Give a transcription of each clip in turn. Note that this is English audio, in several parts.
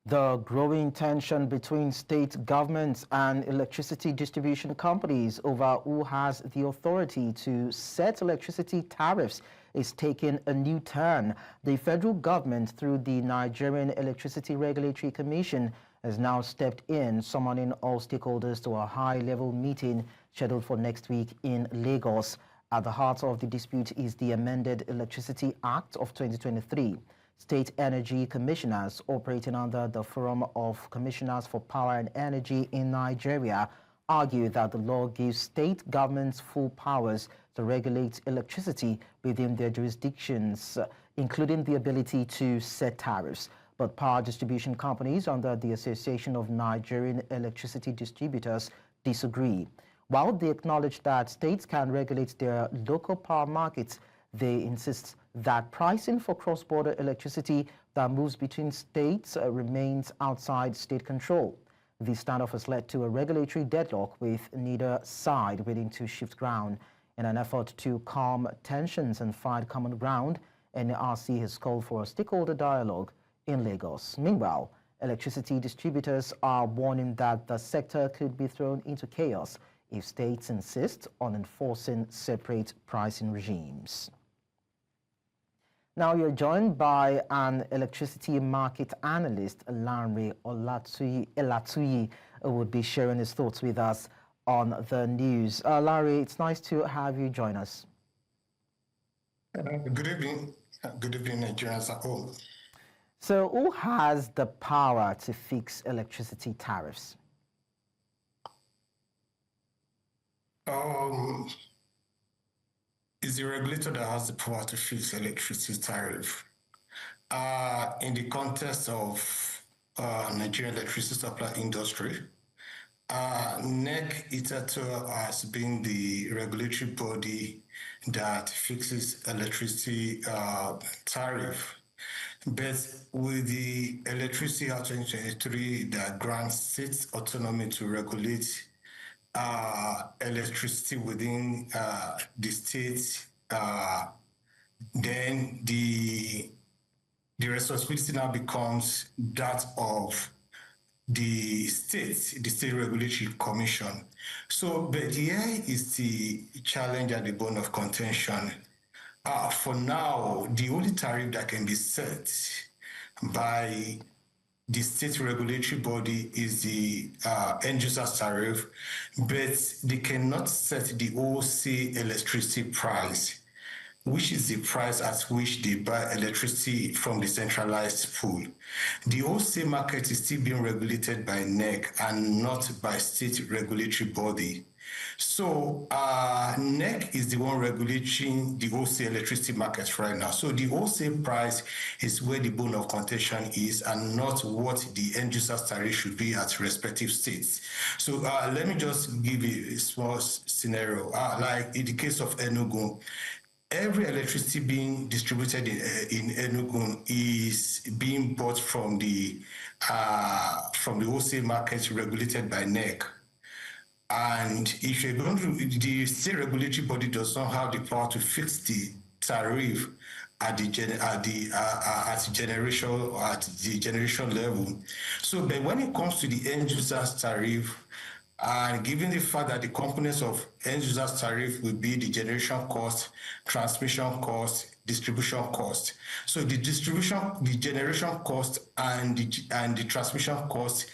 The growing tension between state governments and electricity distribution companies over who has the authority to set electricity tariffs is taking a new turn. The federal government, through the Nigerian Electricity Regulatory Commission, has now stepped in, summoning all stakeholders to a high-level meeting scheduled for next week in Lagos. At the heart of the dispute is the amended Electricity Act of 2023. State energy commissioners operating under the Forum of Commissioners for Power and Energy in Nigeria argue that the law gives state governments full powers to regulate electricity within their jurisdictions, including the ability to set tariffs. But power distribution companies under the Association of Nigerian Electricity Distributors disagree. While they acknowledge that states can regulate their local power markets, they insist that pricing for cross-border electricity that moves between states remains outside state control. The standoff has led to a regulatory deadlock, with neither side willing to shift ground. In an effort to calm tensions and find common ground, NERC has called for a stakeholder dialogue in Lagos. Meanwhile, electricity distributors are warning that the sector could be thrown into chaos if states insist on enforcing separate pricing regimes. Now you're joined by an electricity market analyst, Lanre Elatuyi, who would be sharing his thoughts with us on the news. Lanre, it's nice to have you join us. Good evening. Good evening, Nigerians at home. So who has the power to fix electricity tariffs? It's the regulator that has the power to fix electricity tariff. In the context of Nigerian electricity supply industry, NERC has been the regulatory body that fixes electricity tariff. But with the Electricity Act 2023 that grants states autonomy to regulate electricity within the state, then the responsibility now becomes that of the state regulatory commission. So, but here is the challenge and the bone of contention. For now, the only tariff that can be set by the state regulatory body is the end user's tariff, but they cannot set the wholesale electricity price, which is the price at which they buy electricity from the centralized pool. The wholesale market is still being regulated by NERC and not by state regulatory body. So NERC is the one regulating the wholesale electricity market right now. So the wholesale price is where the bone of contention is, and not what the end user's tariff should be at respective states. So let me just give you a small scenario. Like in the case of Enugu, every electricity being distributed in Enugu is being bought from the wholesale market regulated by NERC. And if you're going to, the state regulatory body does not have the power to fix the tariff at the generation level. So, but when it comes to the end user's tariff, and given the fact that the components of end user's tariff will be the generation cost, transmission cost, distribution cost. So the generation cost and the transmission cost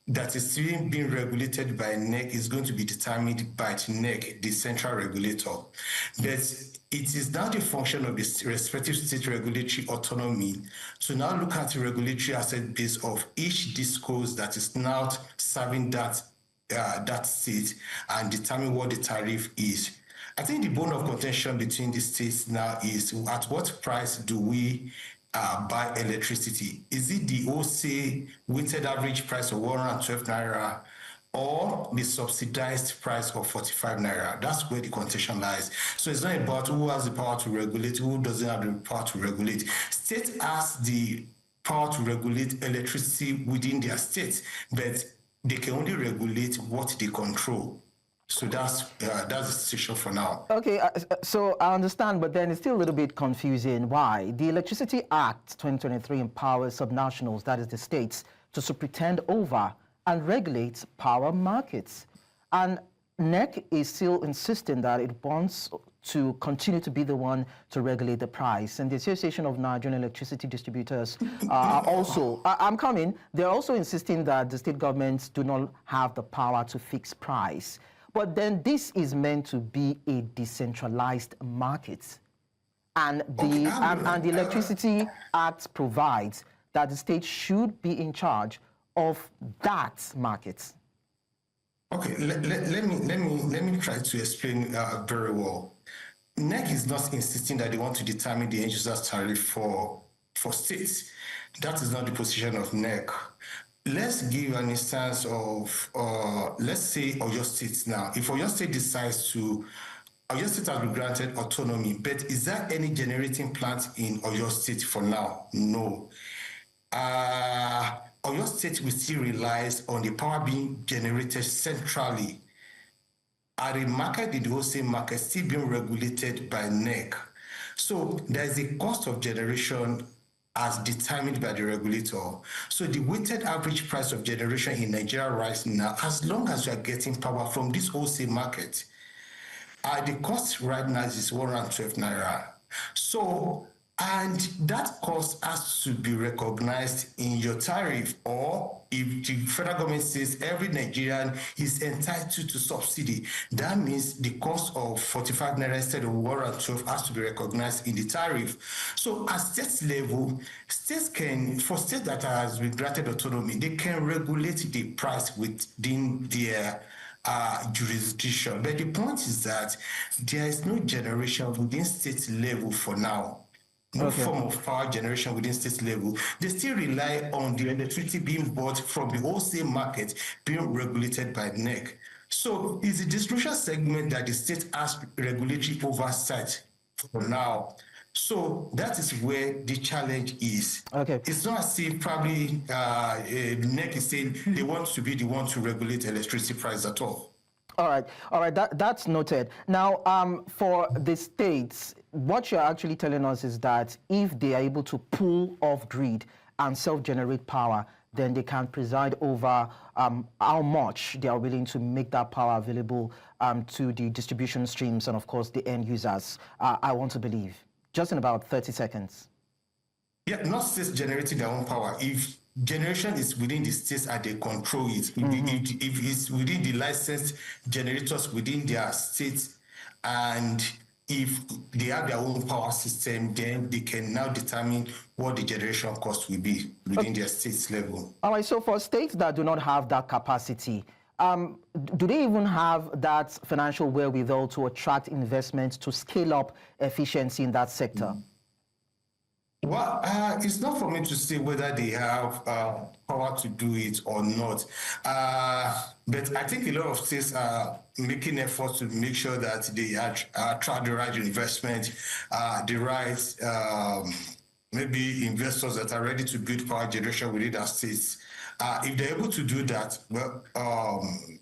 that is still being regulated by NERC is going to be determined by NERC, the central regulator. But it is now the function of the respective state regulatory autonomy to now look at the regulatory asset base of each DisCos that is now serving that state and determine what the tariff is. I think the bone of contention between the states now is at what price do we buy electricity? Is it the wholesale weighted average price of 112 naira or the subsidized price of 45 naira? That's where the contention lies. So it's not about who has the power to regulate, who doesn't have the power to regulate. State has the power to regulate electricity within their state, but they can only regulate what they control. So that's the situation for now. Okay, so I understand, but then it's still a little bit confusing. Why? The Electricity Act 2023 empowers subnationals, that is the states, to superintend over and regulate power markets. And NERC is still insisting that it wants to continue to be the one to regulate the price. And the Association of Nigerian Electricity Distributors are also, I'm coming, they're also insisting that the state governments do not have the power to fix price. But then this is meant to be a decentralized market. And the Electricity Act provides that the state should be in charge of that market. Okay, let me try to explain very well. NERC is not insisting that they want to determine the end user's tariff for states. That is not the position of NERC. Let's give an instance of, let's say, Oyo State now. If Oyo State decides to, Oyo State has been granted autonomy, but is there any generating plant in Oyo State for now? No. Oyo State will still relies on the power being generated centrally at a market, in the wholesale market, still being regulated by NERC. So there's a cost of generation as determined by the regulator. So the weighted average price of generation in Nigeria right now, as long as you are getting power from this wholesale market, the cost right now is 112 naira. So, and that cost has to be recognized in your tariff, or if the federal government says every Nigerian is entitled to subsidy, that means the cost of 45 naira instead of 112 has to be recognized in the tariff. So at state level, states can, for states that has been granted autonomy, they can regulate the price within their jurisdiction. But the point is that there is no generation within state level for now. No form of power generation within state level. They still rely on the electricity being bought from the wholesale market being regulated by NERC. So it's the distribution segment that the state has regulatory oversight for now. So that is where the challenge is. Okay. It's not as if probably NERC is saying they want to be the one to regulate electricity price at all. All right, that's noted. Now, for the states, what you're actually telling us is that if they are able to pull off grid and self-generate power, then they can preside over how much they are willing to make that power available to the distribution streams and, of course, the end users. I want to believe. Just in about 30 seconds. Yeah, not states generating their own power. If generation is within the states and they control it, if it's within the licensed generators within their states, and if they have their own power system, then they can now determine what the generation cost will be within their state's level. All right, so for states that do not have that capacity, do they even have that financial wherewithal to attract investments to scale up efficiency in that sector? Well, it's not for me to say whether they have power to do it or not. But I think a lot of states are making efforts to make sure that they attract the right investment, the right maybe investors that are ready to build power generation within their states. If they're able to do that, well,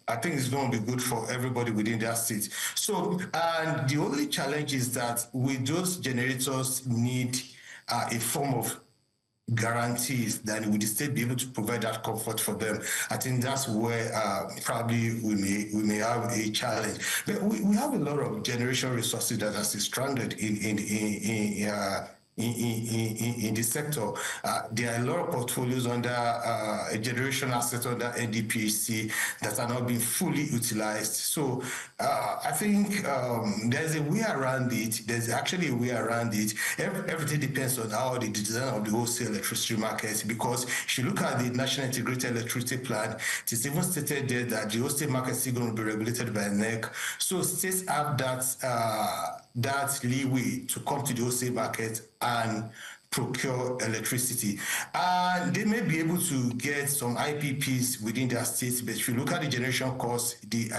I think it's going to be good for everybody within their state. So, and the only challenge is that with those generators need a form of guarantees that would the state be able to provide that comfort for them. I think that's where probably we may have a challenge. But we have a lot of generation resources that are stranded in the sector. There are a lot of portfolios under a generation asset under NDPC that are not being fully utilized. So I think there's a way around it. There's actually a way around it. Everything depends on how the design of the wholesale electricity market, because if you look at the National Integrated Electricity Plan, it's even stated there that the wholesale market is still going to be regulated by NERC. So states have that leeway to come to the wholesale market and procure electricity. And they may be able to get some IPPs within their states, but if you look at the generation cost, the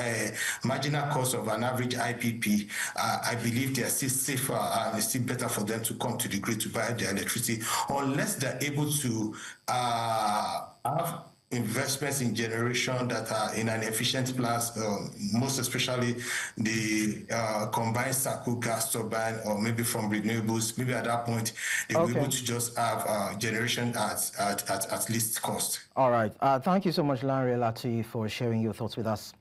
marginal cost of an average IPP, I believe they are still safer and it's still better for them to come to the grid to buy their electricity, unless they're able to have investments in generation that are in an efficient class, most especially the combined cycle gas turbine, or maybe from renewables, maybe at that point, they will be able to just have generation at least cost. All right. Thank you so much, Lanre Elatuyi, for sharing your thoughts with us.